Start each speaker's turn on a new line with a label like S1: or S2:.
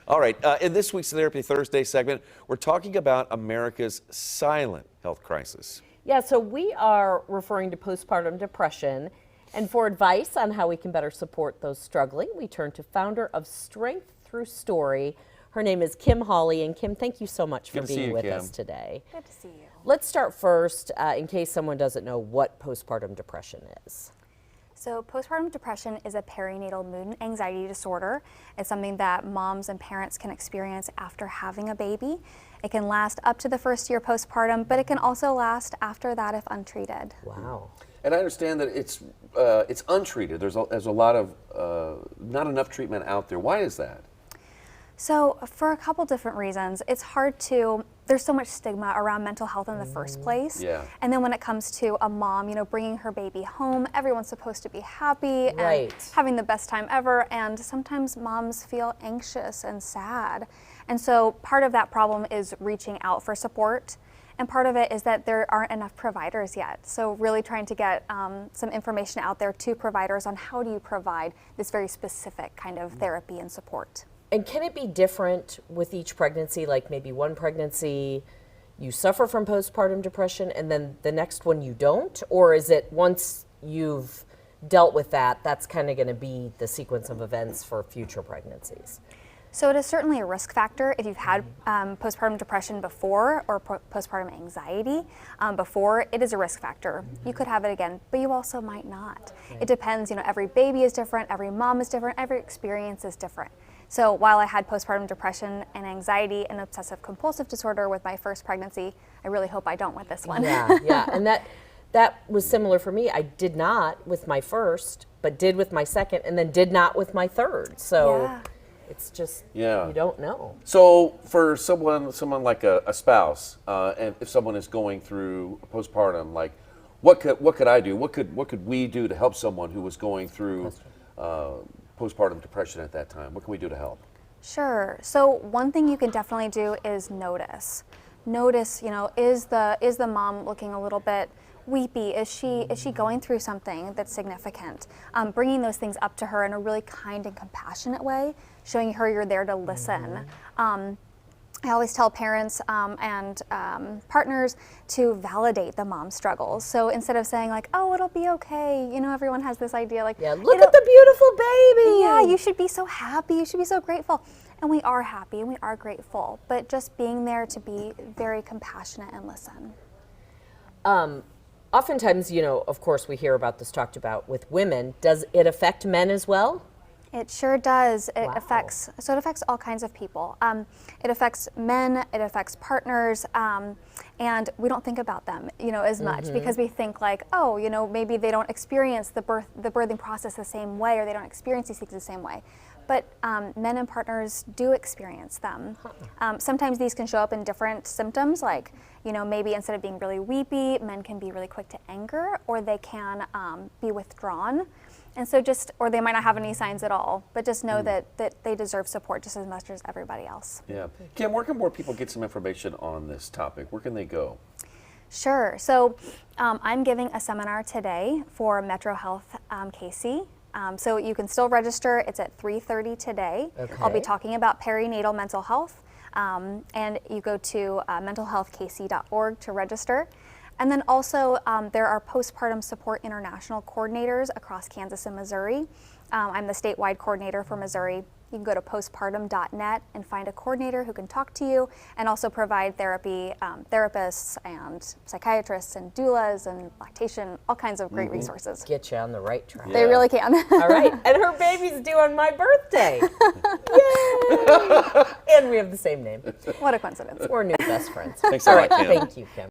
S1: All right, in this week's Therapy Thursday segment, we're talking about America's silent health crisis.
S2: Yeah, so we are referring to postpartum depression. And for advice on how we can better support those struggling, we turn to founder of Strength Through Story. Her name is Kim Hawley. And Kim, thank you so much for being with us today.
S3: Good to see you.
S2: Let's start first, in case someone doesn't know what postpartum depression is.
S3: So postpartum depression is a perinatal mood and anxiety disorder. It's something that moms and parents can experience after having a baby. It can last up to the first year postpartum, but it can also last after that if untreated.
S2: Wow.
S1: And I understand that it's untreated. There's a lot of not enough treatment out there. Why is that?
S3: So for a couple different reasons, it's hard to, there's so much stigma around mental health in the first place.
S1: Yeah.
S3: And then when it comes to a mom, bringing her baby home, everyone's supposed to be happy and having the best time ever. And sometimes moms feel anxious and sad. And so part of that problem is reaching out for support. And part of it is that there aren't enough providers yet. So really trying to get some information out there to providers on how do you provide this very specific kind of therapy and support.
S2: And can it be different with each pregnancy? Like maybe one pregnancy you suffer from postpartum depression and then the next one you don't? Or is it once you've dealt with that, that's kind of going to be the sequence of events for future pregnancies?
S3: So it is certainly a risk factor if you've had postpartum depression before or postpartum anxiety before. It is a risk factor. You could have it again, but you also might not. It depends. Every baby is different, every mom is different, every experience is different. So while I had postpartum depression and anxiety and obsessive compulsive disorder with my first pregnancy, I really hope I don't with this one.
S2: Yeah, and that was similar for me. I did not with my first, but did with my second, and then did not with my third. So it's just, you don't know.
S1: So for someone like a spouse, and if someone is going through postpartum, like what could I do? What could we do to help someone who was going through postpartum depression at that time? What can we do to help?
S3: Sure. So one thing you can definitely do is notice. Notice, is the mom looking a little bit weepy? Is she going through something that's significant? Bringing those things up to her in a really kind and compassionate way, showing her you're there to listen. I always tell parents and partners to validate the mom's struggles. So instead of saying like, oh, it'll be okay, everyone has this idea like,
S2: look at the beautiful baby.
S3: Yeah, you should be so happy, you should be so grateful. And we are happy and we are grateful, but just being there to be very compassionate and listen.
S2: Oftentimes, of course, we hear about this talked about with women. Does it affect men as well?
S3: It sure does. It affects all kinds of people. It affects men, it affects partners, and we don't think about them, as much because we think like, oh, maybe they don't experience the birthing process the same way, or they don't experience these things the same way. But men and partners do experience them. Sometimes these can show up in different symptoms, like, maybe instead of being really weepy, men can be really quick to anger, or they can be withdrawn. And so or they might not have any signs at all, but just know that they deserve support just as much as everybody else.
S1: Yeah. Kim, where can more people get some information on this topic? Where can they go?
S3: Sure. So I'm giving a seminar today for Metro Health KC. So you can still register. It's at 3:30 today.
S2: Okay.
S3: I'll be talking about perinatal mental health. And you go to mentalhealthkc.org to register. And then also there are postpartum support international coordinators across Kansas and Missouri. I'm the statewide coordinator for Missouri. You can go to postpartum.net and find a coordinator who can talk to you and also provide therapy, therapists and psychiatrists and doulas and lactation, all kinds of great resources.
S2: Get you on the right track.
S3: They really can.
S2: All right, and her baby's due on my birthday. Yay! And we have the same name.
S3: What a coincidence.
S2: We're new best friends.
S1: Thanks a lot, Kim.
S2: Thank you, Kim.